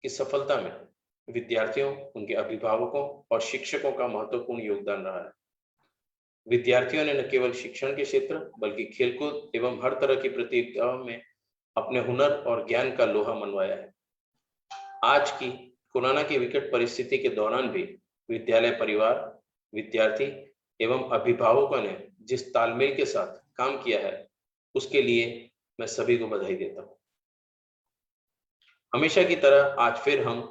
कि सफलता में विद्यार्थियों, उनके अभिभावकों और शिक्षकों का महत्वपूर्ण योगदान रहा है। विद्यार्थियों ने न केवल शिक्षण के क्षेत्र बल्कि खेलकूद एवं हर तरह की प्रतियोगिताओं में अपने हुनर और ज्ञान का लोहा मनवाया है। आज की कोरोना की विकट परिस्थिति के दौरान भी विद्यालय परिवार, विद्यार्थी एवं अभिभावकों ने जिस तालमेल के साथ काम किया है, उसके लिए मैं सभी को बधाई देता हूं। हमेशा की तरह आज फिर हम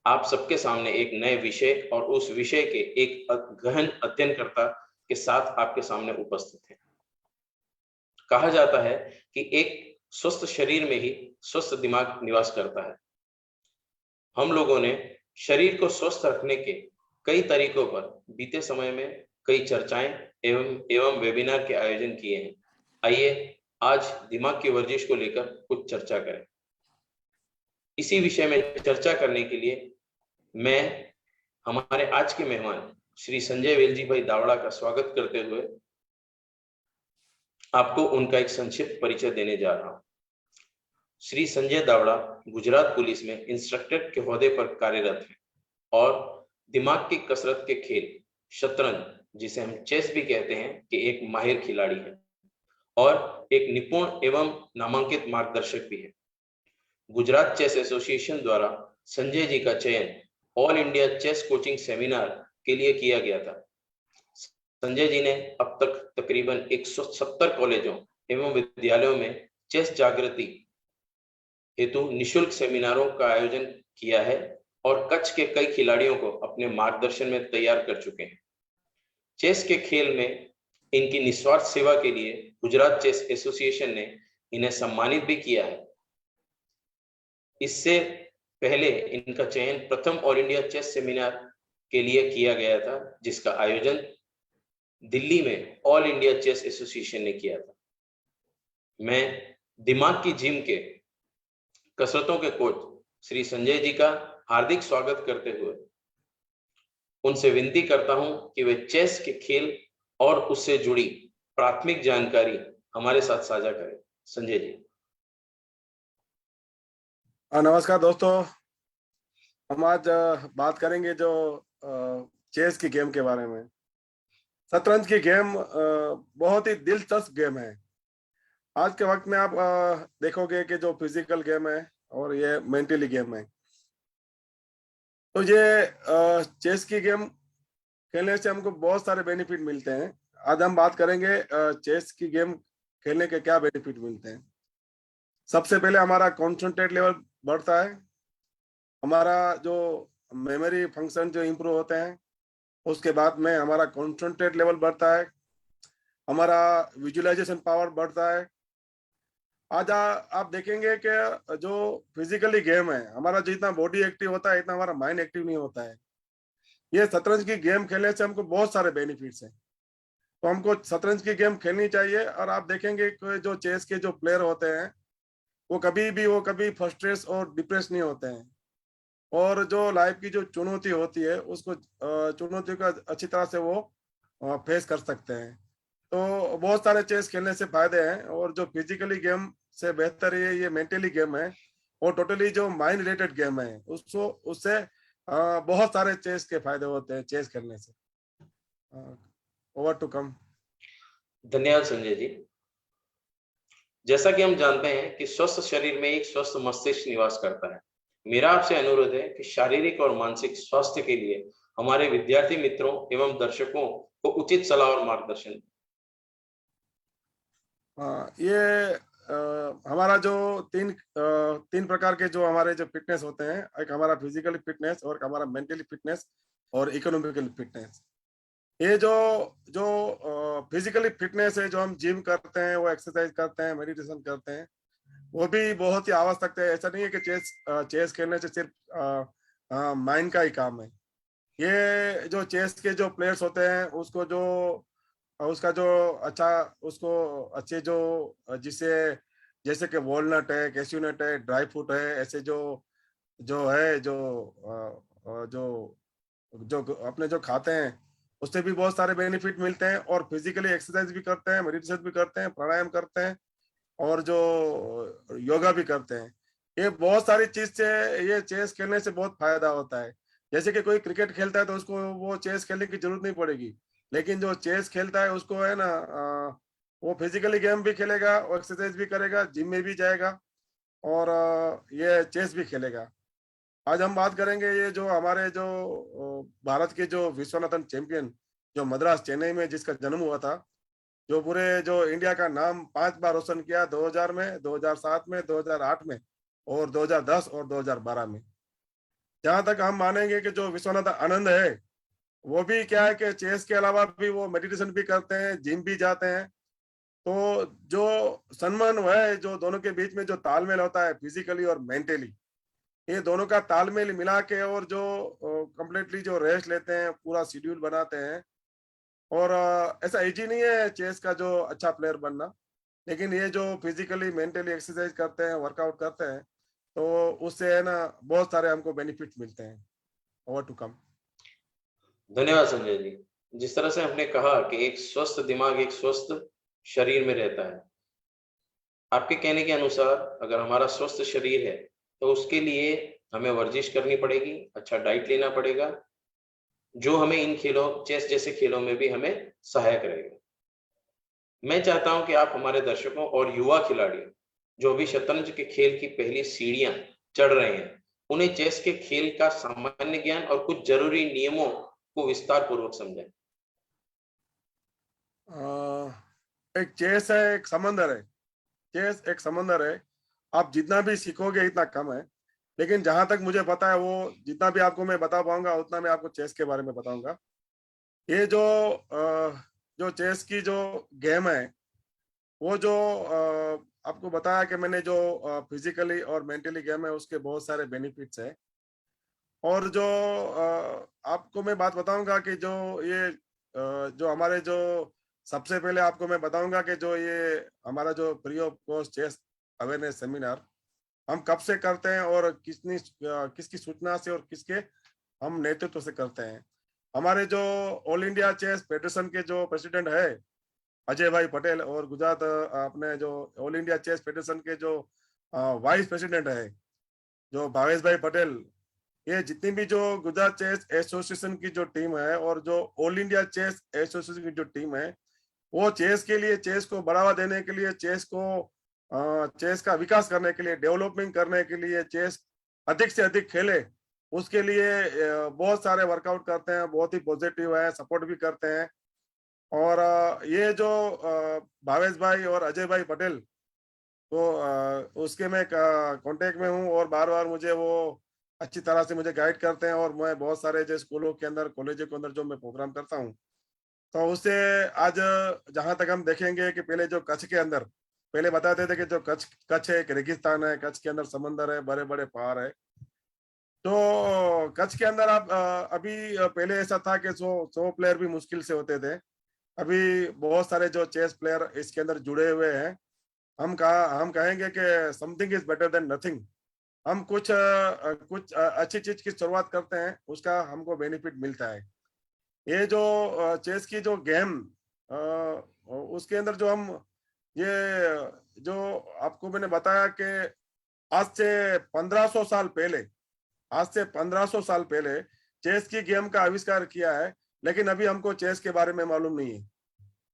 आप सबके सामने एक नए विषय और उस विषय के एक गहन अध्ययनकर्ता के साथ आपके सामने उपस्थित हैं। कहा जाता है कि एक स्वस्थ शरीर में ही स्वस्थ दिमाग निवास करता है। हम लोगों ने शरीर को स्वस्थ रखने के कई तरीकों पर बीते समय में कई चर्चाएं एवं वेबिनार के आयोजन किए हैं। आइए आज दिमाग की वर्जिश को लेकर कुछ चर्चा करें। इसी विषय में चर्चा करने के लिए मैं हमारे आज के मेहमान श्री संजय वेलजी भाई दावड़ा का स्वागत करते हुए आपको उनका एक संक्षिप्त परिचय देने जा रहा हूं। श्री संजय दावड़ा गुजरात पुलिस में इंस्ट्रक्टर के ओहदे पर कार्यरत हैं और दिमाग की कसरत के खेल शतरंज, जिसे हम चेस भी कहते हैं, कि एक माहिर खिलाड़ी हैं और एक निपुण एवं नामांकित मार्गदर्शक भी है। गुजरात चेस एसोसिएशन द्वारा संजय जी का चयन all India chess coaching seminar के लिए किया गया था। संजय जी ने अब तक तकरीबन 170 कॉलेजों एवं विद्यालयों में चेस जागृति हेतु निशुल्क सेमिनारों का आयोजन किया है और कच्छ के कई खिलाड़ियों को अपने मार्गदर्शन में तैयार कर चुके हैं। चेस के खेल में इनकी निस्वार्थ सेवा के लिए गुजरात चेस एसोसिएशन ने इन्हें सम्मानित भी किया है। इससे पहले इनका चयन प्रथम ऑल इंडिया चेस सेमिनार के लिए किया गया था, जिसका आयोजन दिल्ली में ऑल इंडिया चेस एसोसिएशन ने किया था। मैं दिमाग की जिम के कसरतों के कोच श्री संजय जी का हार्दिक स्वागत करते हुए उनसे विनती करता हूं कि वे चेस के खेल और उससे जुड़ी प्राथमिक जानकारी हमारे साथ साझा करें। संजय जी। नमस्कार दोस्तों, हम आज बात करेंगे जो चेस की गेम के बारे में। शतरंज की गेम बहुत ही दिलचस्प गेम है। आज के वक्त में आप देखोगे कि जो फिजिकल गेम है और ये मेंटली गेम है। तो ये चेस की गेम खेलने से हमको बहुत सारे बेनिफिट मिलते हैं। आज हम बात करेंगे चेस की गेम खेलने के क्या बेनिफिट मिलते हैं। सबसे पहले हमारा कॉन्सेंट्रेट लेवल बढ़ता है, हमारा जो मेमोरी फंक्शन जो इम्प्रूव होते हैं, उसके बाद में हमारा कॉन्सेंट्रेट लेवल बढ़ता है, हमारा विजुअलाइजेशन पावर बढ़ता है। आज आप देखेंगे कि जो फिजिकली गेम है, हमारा जितना बॉडी एक्टिव होता है इतना हमारा माइंड एक्टिव नहीं होता है। ये शतरंज की गेम खेलने से हमको बहुत सारे बेनिफिट्स हैं, तो हमको शतरंज की गेम खेलनी चाहिए। और आप देखेंगे कि जो चेस के जो प्लेयर होते हैं वो कभी फ्रस्ट्रेट और डिप्रेस नहीं होते हैं, और जो लाइफ की जो चुनौती होती है उसको चुनौती का अच्छी तरह से वो फेस कर सकते हैं। तो बहुत सारे चेस खेलने से फायदे हैं, और जो फिजिकली गेम से बेहतर ये मेंटली गेम है और टोटली जो माइंड रिलेटेड गेम है उससे बहुत सारे चेस के फायदे होते हैं चेस खेलने से। Over to come. धन्यवाद संजय जी। जैसा कि हम जानते हैं कि स्वस्थ शरीर में एक स्वस्थ मस्तिष्क निवास करता है। मेरा आपसे अनुरोध है कि शारीरिक और मानसिक स्वास्थ्य के लिए हमारे विद्यार्थी मित्रों एवं दर्शकों को उचित सलाह और मार्गदर्शन। ये हमारा जो तीन प्रकार के जो हमारे जो फिटनेस होते हैं, एक हमारा फिजिकली फिटनेस और हमारा मेंटली फिटनेस और इकोनॉमिकली फिटनेस। ये जो जो फिजिकली फिटनेस है, जो हम जिम करते हैं, वो एक्सरसाइज करते हैं, मेडिटेशन करते हैं, वो भी बहुत ही आवश्यक है। ऐसा नहीं है कि चेस खेलने से सिर्फ माइंड का ही काम है। ये जो चेस के जो प्लेयर्स होते हैं उसका जो अच्छा उसको अच्छे जो जिसे जैसे कि वॉलनट है, कैश्यू नट है, ड्राई फ्रूट है, ऐसे जो जो है जो जो अपने जो खाते हैं उससे भी बहुत सारे बेनिफिट मिलते हैं। और फिजिकली एक्सरसाइज भी करते हैं, मेडिटेशन भी करते हैं, प्राणायाम करते हैं और जो योगा भी करते हैं। ये बहुत सारी चीज से, ये चेस खेलने से बहुत फायदा होता है। जैसे कि कोई क्रिकेट खेलता है तो उसको वो चेस खेलने की जरूरत नहीं पड़ेगी, लेकिन जो चेस खेलता है उसको है ना, वो फिजिकली गेम भी खेलेगा और एक्सरसाइज भी करेगा, जिम में भी जाएगा और ये चेस भी खेलेगा। आज हम बात करेंगे ये जो हमारे जो भारत के जो विश्वनाथन चैंपियन, जो मद्रास चेन्नई में जिसका जन्म हुआ था, जो पूरे जो इंडिया का नाम 5 बार रोशन किया, 2000 में, 2007 में, 2008 में और 2010 और 2012 में। जहां तक हम मानेंगे कि जो विश्वनाथ आनंद है, वो भी क्या है कि चेस के अलावा भी वो मेडिटेशन भी करते हैं, जिम भी जाते हैं। तो जो समन्वय है जो दोनों के बीच में जो तालमेल होता है फिजिकली और मेंटली, ये दोनों का तालमेल मिला के और जो कंप्लीटली जो रेस्ट लेते हैं, पूरा शेड्यूल बनाते हैं। और ऐसा इजी नहीं है चेस का जो अच्छा प्लेयर बनना, लेकिन ये जो फिजिकली मेंटली एक्सरसाइज करते हैं, वर्कआउट करते हैं, तो उससे है ना बहुत सारे हमको बेनिफिट मिलते हैं। Over to come. धन्यवाद संजय जी। जिस तरह से हमने कहा कि एक स्वस्थ दिमाग एक स्वस्थ शरीर में रहता है, आपके कहने के अनुसार अगर हमारा स्वस्थ शरीर है तो उसके लिए हमें वर्जिश करनी पड़ेगी, अच्छा डाइट लेना पड़ेगा, जो हमें इन खेलों, चेस जैसे खेलों में भी हमें सहायक रहेगा। मैं चाहता हूं कि आप हमारे दर्शकों और युवा खिलाड़ियों जो अभी शतरंज के खेल की पहली सीढ़ियां चढ़ रहे हैं, उन्हें चेस के खेल का सामान्य ज्ञान और कुछ जरूरी नियमों को विस्तार पूर्वक समझाएं। एक चेस है, एक समंदर है। चेस एक समंदर है, आप जितना भी सीखोगे इतना कम है। लेकिन जहां तक मुझे पता है, वो जितना भी आपको मैं बता पाऊंगा उतना मैं आपको चेस के बारे में बताऊंगा। ये जो चेस की जो गेम है, वो जो आपको बताया कि मैंने जो फिजिकली और मेंटली गेम है, उसके बहुत सारे बेनिफिट्स है। और जो आपको मैं बात बताऊंगा कि जो ये जो हमारे जो सबसे पहले आपको मैं बताऊंगा कि जो ये हमारा जो free of cost chess awareness seminar हम कब से करते हैं और किसकी सूचना से और किसके हम नेतृत्व से करते हैं। हमारे जो ऑल इंडिया चेस फेडरेशन के जो प्रेसिडेंट है अजय भाई पटेल, और गुजरात अपने जो ऑल इंडिया चेस फेडरेशन के जो वाइस प्रेसिडेंट है जो भावेश भाई पटेल, ये जितनी भी जो गुजरात चेस एसोसिएशन की जो टीम है और जो ऑल इंडिया चेस एसोसिएशन की जो टीम है, वो चेस के लिए, चेस को बढ़ावा देने के लिए, चेस का विकास करने के लिए, डेवलपमेंट करने के लिए, चेस अधिक से अधिक खेले उसके लिए बहुत सारे वर्कआउट करते हैं, बहुत ही पॉजिटिव है, सपोर्ट भी करते हैं। और ये जो भावेश भाई और अजय भाई पटेल, तो उसके मैं कांटेक्ट में हूँ और बार बार मुझे वो अच्छी तरह से मुझे गाइड करते हैं। और मैं बहुत सारे जो स्कूलों के अंदर, कॉलेजों के अंदर जो मैं प्रोग्राम करता हूँ, तो उससे आज जहां तक हम देखेंगे कि पहले जो कच्छ के अंदर, पहले बताते थे कि जो कच्छ कच्छ एक रेगिस्तान है, कच्छ के अंदर समंदर है, बड़े बड़े पहाड़ है। तो कच्छ के अंदर आप अभी पहले ऐसा था कि 100 प्लेयर भी मुश्किल से होते थे। अभी बहुत सारे जो चेस प्लेयर इसके अंदर जुड़े हुए हैं। हम कहेंगे कि something is better than nothing. हम कुछ अच्छी चीज की शुरुआत करते हैं, उसका हमको बेनिफिट मिलता है। ये जो चेस की जो गेम, उसके अंदर जो हम ये जो आपको मैंने बताया कि आज से 1500 साल पहले, आज से 1500 साल पहले चेस की गेम का आविष्कार किया है। लेकिन अभी हमको चेस के बारे में मालूम नहीं है,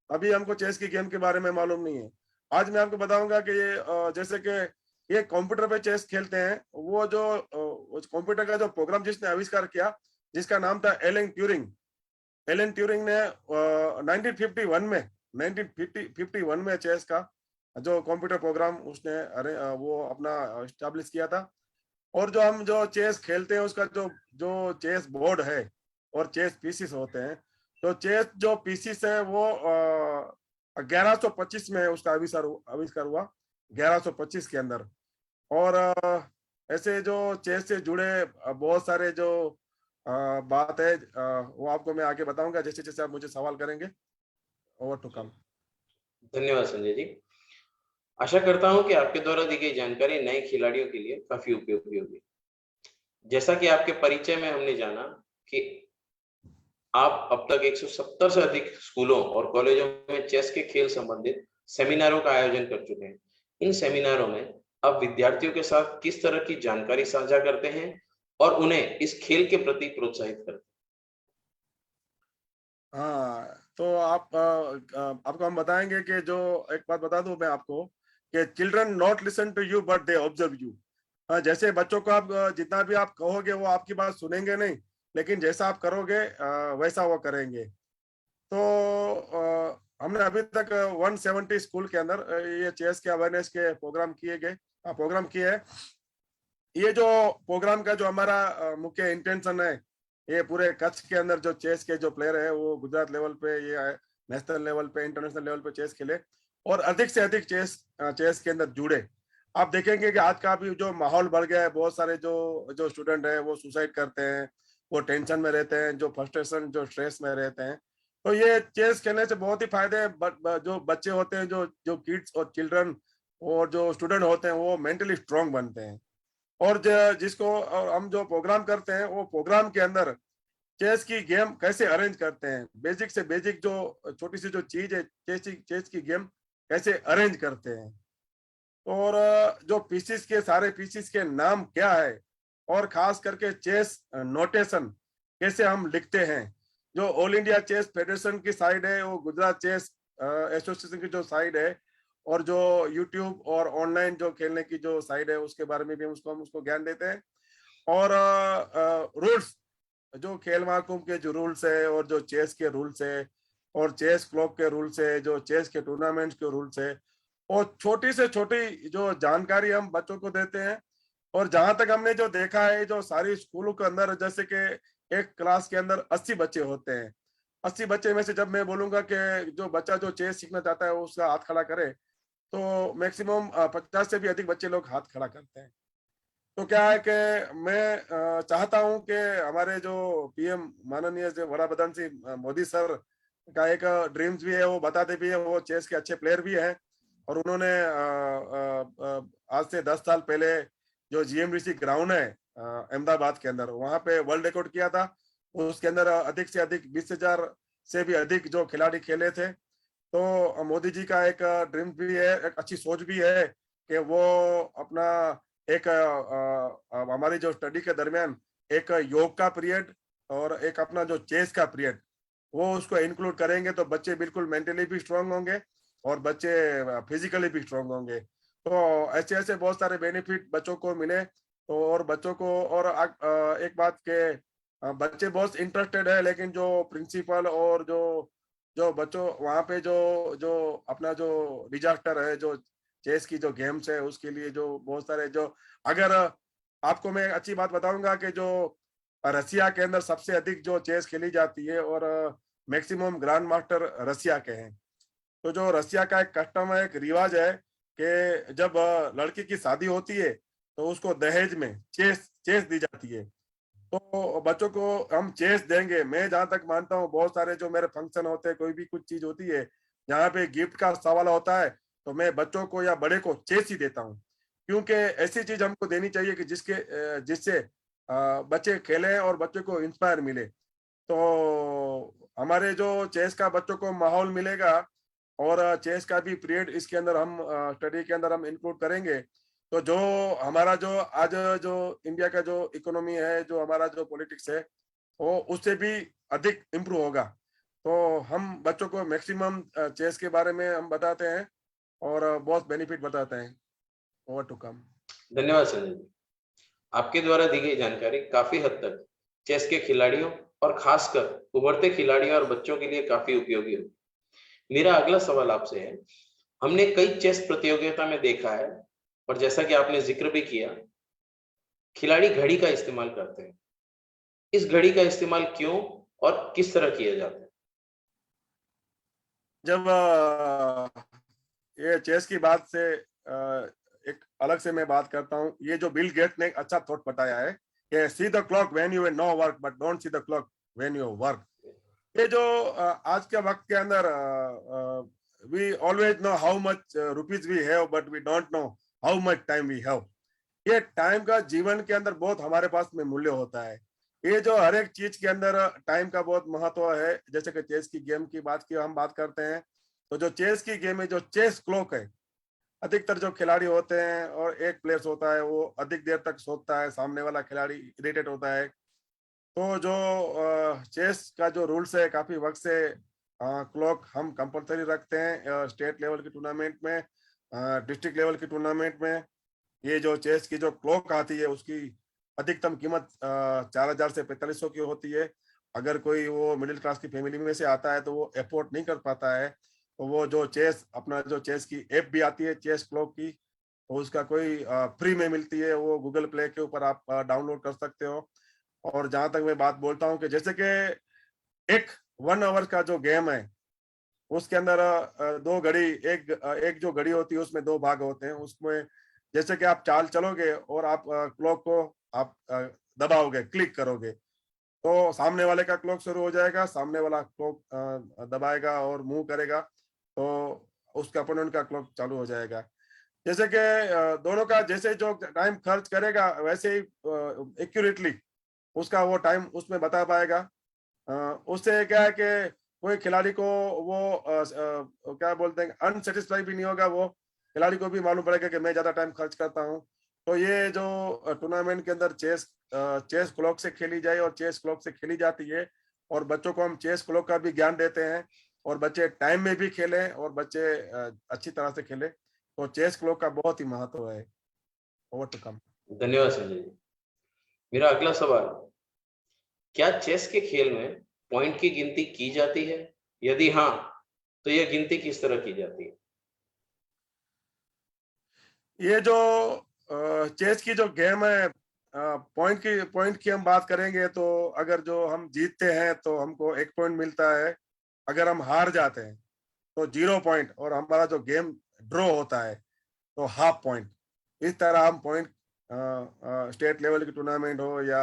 अभी हमको चेस की गेम के बारे में मालूम नहीं है। आज मैं आपको बताऊंगा कि ये जैसे कि ये कंप्यूटर पे चेस खेलते हैं, वो जो कंप्यूटर का जो प्रोग्राम जिसने आविष्कार किया, जिसका नाम था एलन ट्यूरिंग। एलन ट्यूरिंग ने 1951 में 1951 में चेस का जो कंप्यूटर प्रोग्राम उसने वो अपना स्टैब्लिश किया था। और जो हम जो चेस खेलते हैं उसका जो जो चेस बोर्ड है और चेस पीसीस होते हैं, तो चेस जो पीसीस है वो 1125 में उसका आविष्कार हुआ, 1125 के अंदर। और ऐसे जो चेस से जुड़े बहुत सारे जो बात है, वो आपको मैं आगे बताऊंगा जैसे जैसे आप मुझे सवाल करेंगे। Over to come. धन्यवाद संजय जी। आशा करता हूं कि आपके द्वारा दी गई जानकारी नए खिलाड़ियों के लिए काफी उपयोगी होगी। जैसा कि आपके परिचय में हमने जाना कि आप अब तक 170 से अधिक स्कूलों और कॉलेजों में चेस के खेल संबंधित सेमिनारों का आयोजन कर चुके हैं। इन सेमिनारों में आप विद्यार्थियों के साथ किस तरह की जानकारी साझा करते हैं और उन्हें इस खेल के प्रति प्रोत्साहित करते हैं? हाँ, तो आपको हम बताएंगे कि जो एक बात बता दूं मैं आपको कि children not listen to you but they observe you. हाँ, जैसे बच्चों को आप जितना भी आप कहोगे वो आपकी बात सुनेंगे नहीं, लेकिन जैसा आप करोगे वैसा वो करेंगे। तो हमने अभी तक 170 स्कूल के अंदर ये चेस के अवेयरनेस के प्रोग्राम किए गए, प्रोग्राम किए हैं। ये जो प्रोग्राम का जो हमारा मुख्य इंटेंशन है, ये पूरे कच्छ के अंदर जो चेस के जो प्लेयर है वो गुजरात लेवल पे, ये नेशनल लेवल पे, इंटरनेशनल लेवल पे चेस खेले और अधिक से अधिक चेस के अंदर जुड़े। आप देखेंगे कि आज का भी जो माहौल बढ़ गया है, बहुत सारे जो जो स्टूडेंट है वो सुसाइड करते हैं, वो टेंशन में रहते हैं, जो फ्रस्ट्रेशन जो स्ट्रेस में रहते हैं। तो ये चेस खेलने से बहुत ही फायदे हैं। जो बच्चे होते हैं, जो जो किड्स और चिल्ड्रन और जो स्टूडेंट होते हैं, वो मेंटली स्ट्रांग बनते हैं। और जिसको और हम जो प्रोग्राम करते हैं, वो प्रोग्राम के अंदर चेस की गेम कैसे अरेंज करते हैं, बेसिक से बेसिक जो छोटी सी जो चीज है, चेस की गेम कैसे अरेंज करते हैं, और जो पीसीस के सारे पीसीस के नाम क्या है, और खास करके चेस नोटेशन कैसे हम लिखते हैं। जो ऑल इंडिया चेस फेडरेशन की साइड है, वो गुजरात चेस एसोसिएशन की जो साइड है, और जो यूट्यूब और ऑनलाइन जो खेलने की जो साइड है, उसके बारे में भी हम उसको ज्ञान देते हैं। और रूल्स, जो खेल महाकुंभ के जो रूल्स है, और जो चेस के रूल्स है, और चेस क्लब के रूल्स है, जो चेस के टूर्नामेंट के रूल्स है, और छोटी से छोटी जो जानकारी हम बच्चों को देते हैं। और जहां तक हमने जो देखा है, जो सारी स्कूलों के अंदर, जैसे कि एक क्लास के अंदर 80 बच्चे होते हैं, 80 बच्चे में से जब मैं बोलूंगा कि जो बच्चा जो चेस सीखना चाहता है वो उसका हाथ खड़ा करे, तो मैक्सिमम 50 से भी अधिक बच्चे लोग हाथ खड़ा करते हैं। तो क्या है कि मैं चाहता हूं कि हमारे जो पीएम माननीय जो वड़ा प्रधान श्री मोदी सर का एक ड्रीम्स भी है, वो बताते भी है, वो चेस के अच्छे प्लेयर भी हैं। और उन्होंने आज से 10 साल पहले जो जीएमडीसी ग्राउंड है अहमदाबाद के अंदर, वहां पे वर्ल्ड रिकॉर्ड किया था। उसके अंदर अधिक से अधिक 20,000 से भी अधिक जो खिलाड़ी खेले थे। तो मोदी जी का एक ड्रीम भी है, एक अच्छी सोच भी है कि वो अपना एक हमारी जो स्टडी के दरमियान एक योग का पीरियड और एक अपना जो चेस का पीरियड, वो उसको इंक्लूड करेंगे, तो बच्चे बिल्कुल मेंटली भी स्ट्रांग होंगे और बच्चे फिजिकली भी स्ट्रांग होंगे। तो ऐसे ऐसे बहुत सारे बेनिफिट बच्चों को मिले। तो और बच्चों को और एक बात के बच्चे बहुत इंटरेस्टेड है, लेकिन जो प्रिंसिपल और जो जो बच्चों वहाँ पे जो जो अपना जो डिजास्टर है, जो चेस की जो गेम्स है, उसके लिए जो बहुत सारे जो, अगर आपको मैं अच्छी बात बताऊंगा कि जो रसिया के अंदर सबसे अधिक जो चेस खेली जाती है, और मैक्सिमम ग्रैंड मास्टर रसिया के हैं। तो जो रसिया का एक कस्टम है, एक रिवाज है कि जब लड़की की शादी होती है तो उसको दहेज में चेस चेस दी जाती है। तो बच्चों को हम चेस देंगे। मैं जहां तक मानता हूँ, बहुत सारे जो मेरे फंक्शन होते हैं, कोई भी कुछ चीज होती है जहाँ पे गिफ्ट का सवाल होता है, तो मैं बच्चों को या बड़े को चेस ही देता हूँ। क्योंकि ऐसी चीज हमको देनी चाहिए कि जिससे बच्चे खेलें और बच्चों को इंस्पायर मिले। तो हमारे जो चेस का बच्चों को माहौल मिलेगा, और चेस का भी पीरियड इसके अंदर हम स्टडी के अंदर हम इंक्लूड करेंगे, तो जो हमारा जो आज जो इंडिया का जो इकोनॉमी है, जो हमारा जो पॉलिटिक्स है, वो उससे भी अधिक इम्प्रूव होगा। तो हम बच्चों को मैक्सिमम चेस के बारे में हम बताते हैं और बहुत बेनिफिट बताते हैं। Over to come. धन्यवाद संजय जी। आपके द्वारा दी गई जानकारी काफी हद तक चेस के खिलाड़ियों और खासकर उभरते खिलाड़ियों और बच्चों के लिए काफी उपयोगी होगी। मेरा अगला सवाल आपसे है, हमने कई चेस प्रतियोगिता में देखा है और जैसा कि आपने जिक्र भी किया, खिलाड़ी घड़ी का इस्तेमाल करते हैं। इस घड़ी का इस्तेमाल क्यों और किस तरह किया जाता है? जब ये चेस की बात से एक अलग से मैं बात करता हूँ। ये जो बिल गेट ने एक अच्छा थॉट बताया है कि see the clock when you no work but don't see the clock when you work. ये जो आज के वक्त के अंदर we always know how much rupees we have but we don't know how much time we have. ये time का जीवन के अंदर बहुत हमारे पास में मूल्य होता है। ये जो हर एक चीज के अंदर टाइम का बहुत महत्व है। जैसे कि चेस की गेम की बात की हम बात करते हैं, तो जो चेस की गेम है, जो चेस क्लॉक है, अधिकतर जो खिलाड़ी होते हैं और एक प्लेयर होता है वो अधिक देर तक सोता है, सामने वाला खिलाड़ी इरिटेट होता है। तो जो चेस का जो रूल्स है काफी वक्त से क्लॉक हम कंपलसरी रखते हैं स्टेट लेवल की टूर्नामेंट में, डिस्ट्रिक्ट लेवल की टूर्नामेंट में। ये जो चेस की जो क्लॉक आती है उसकी अधिकतम कीमत 4,000 से 4,500 की होती है। अगर कोई वो मिडिल क्लास की फैमिली में से आता है तो वो अफोर्ड नहीं कर पाता है, तो वो जो चेस अपना जो चेस की ऐप भी आती है चेस क्लॉक की, तो उसका कोई फ्री में मिलती है, वो गूगल प्ले के ऊपर आप डाउनलोड कर सकते हो। और जहां तक मैं बात बोलता हूँ कि जैसे कि एक 1 आवर का जो गेम है उसके अंदर दो घड़ी, एक जो घड़ी होती है उसमें दो भाग होते हैं। उसमें जैसे कि आप चाल चलोगे और आप क्लॉक को आप दबाओगे, क्लिक करोगे, तो सामने वाले का क्लॉक शुरू हो जाएगा, सामने वाला क्लॉक दबाएगा और मूव करेगा तो उसका अपोनेंट का क्लॉक चालू हो जाएगा। जैसे कि दोनों का जैसे जो टाइम खर्च करेगा वैसे ही एक्यूरेटली उसका वो टाइम उसमें बता पाएगा। उससे क्या है कि कोई खिलाड़ी को वो क्या बोलते हैं अनसेटिस्फाई भी नहीं होगा, वो खिलाड़ी को भी मालूम पड़ेगा कि मैं ज्यादा टाइम खर्च करता हूँ। तो ये जो टूर्नामेंट के अंदर चेस क्लॉक से खेली जाए और चेस क्लॉक से खेली जाती है, और बच्चों को हम चेस क्लॉक का भी ज्ञान देते हैं और बच्चे टाइम में भी खेलें और बच्चे अच्छी तरह से खेले, तो चेस क्लॉक का बहुत ही महत्व है। Over to come. धन्यवाद संजय जी। मेरा अगला सवाल, क्या चेस के खेल में पॉइंट की गिनती की जाती है? यदि हाँ, तो यह गिनती किस तरह की जाती है? ये जो चेस की जो गेम है, पॉइंट की हम बात करेंगे तो अगर जो हम जीतते हैं तो हमको 1 पॉइंट मिलता है, अगर हम हार जाते हैं तो 0 पॉइंट, और हमारा जो गेम ड्रॉ होता है तो हाफ पॉइंट। इस तरह हम पॉइंट स्टेट लेवल की टूर्नामेंट हो या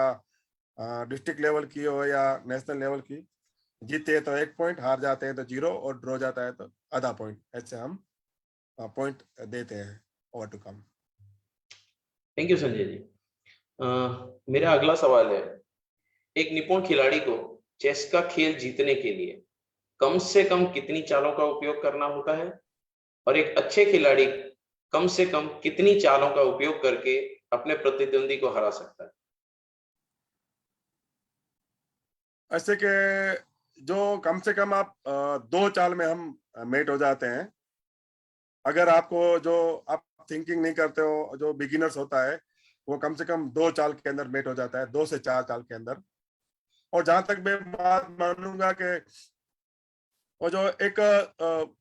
डिस्ट्रिक्ट लेवल की हो या नेशनल लेवल की, जीते हैं तो 1 पॉइंट, हार जाते हैं तो 0, और ड्रॉ जाता है तो आधा पॉइंट, ऐसे हम पॉइंट देते हैं। Over to come. Thank you Sanjay ji. मेरा अगला सवाल है, एक निपुण खिलाड़ी को चेस का खेल जीतने के लिए कम से कम कितनी चालों का उपयोग करना होता है? और एक अच्छे खिलाड़ी कम से कम कितनी चालों का उपयोग करके अपने प्रतिद्वंदी को हरा सकता है? ऐसे कि जो कम से कम आप 2 चाल में हम मेट हो जाते हैं। अगर आपको जो आप थिंकिंग नहीं करते हो, जो बिगिनर्स होता है वो कम से कम 2 चाल के अंदर मेट हो जाता है, 2 से 4 चाल के अंदर। और जहां तक मैं बात मानूंगा कि वो जो एक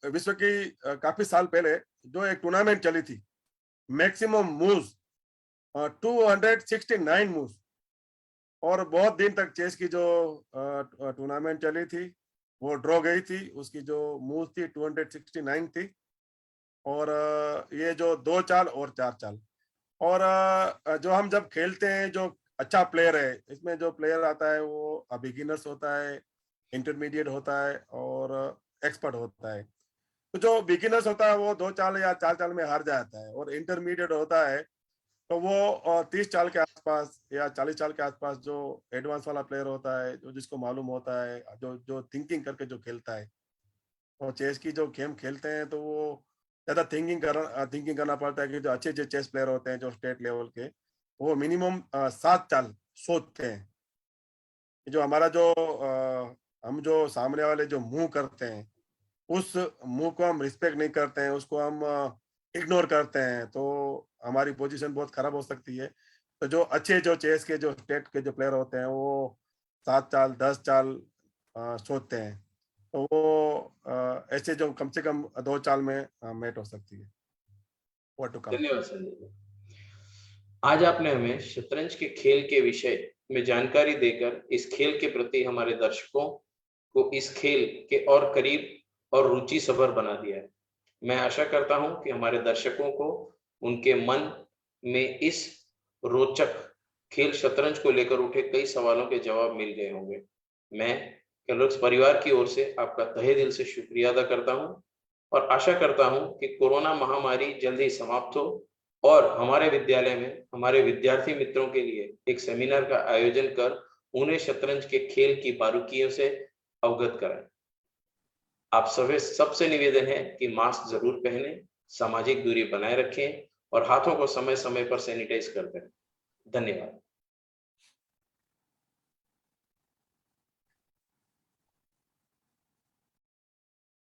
विश्व की काफी साल पहले जो एक टूर्नामेंट चली थी, मैक्सिमम मूव्स 269 मूव्स, और बहुत दिन तक चेस की जो टूर्नामेंट चली थी वो ड्रॉ गई थी, उसकी जो मूव थी 269 थी। और ये जो 2 चाल और 4 चाल, और जो हम जब खेलते हैं जो अच्छा प्लेयर है, इसमें जो प्लेयर आता है वो बिगिनर्स होता है, इंटरमीडिएट होता है और एक्सपर्ट होता है। तो जो बिगिनर्स होता है वो 2 चाल या 4 चाल में हार जाता है, और इंटरमीडिएट होता है तो वो 30 चाल के आसपास या 40 चाल के आसपास जो एडवांस वाला प्लेयर होता है, जो जिसको मालूम होता है, जो जो थिंकिंग करके जो खेलता है। और चेस की जो गेम खेलते हैं तो वो ज्यादा थिंकिंग करना पड़ता है कि जो अच्छे अच्छे चेस प्लेयर होते हैं जो स्टेट लेवल के, वो मिनिमम 7 चाल सोचते हैं। जो हमारा जो हम जो सामने वाले जो मूव करते हैं उस मूव को हम रिस्पेक्ट नहीं करते हैं, उसको हम इग्नोर करते हैं, तो हमारी पोजीशन बहुत खराब हो सकती है। तो जो अच्छे जो चेस के जो स्टेट के जो प्लेयर होते हैं वो 7 चाल 10 चाल सोचते हैं, तो वो ऐसे जो कम से कम 2 चाल में मेट हो सकती है। What to come. धन्यवाद संजय जी। आज आपने हमें शतरंज के खेल के विषय में जानकारी देकर इस खेल के प्रति हमारे दर्शकों को इस खेल के और करीब और रुचि सभर बना दिया है। मैं आशा करता हूं कि हमारे दर्शकों को उनके मन में इस रोचक खेल शतरंज को लेकर उठे कई सवालों के जवाब मिल गए होंगे। मैं कैलोग्स परिवार की ओर से आपका तहे दिल से शुक्रिया अदा करता हूं और आशा करता हूं कि कोरोना महामारी जल्द ही समाप्त हो और हमारे विद्यालय में हमारे विद्यार्थी मित्रों के लिए एक सेमिनार का आयोजन कर उन्हें शतरंज के खेल की बारीकियों से अवगत कराएं। आप सभी सबसे निवेदन है कि मास्क जरूर पहने, सामाजिक दूरी बनाए रखें और हाथों को समय समय पर सैनिटाइज करते रहें। धन्यवाद।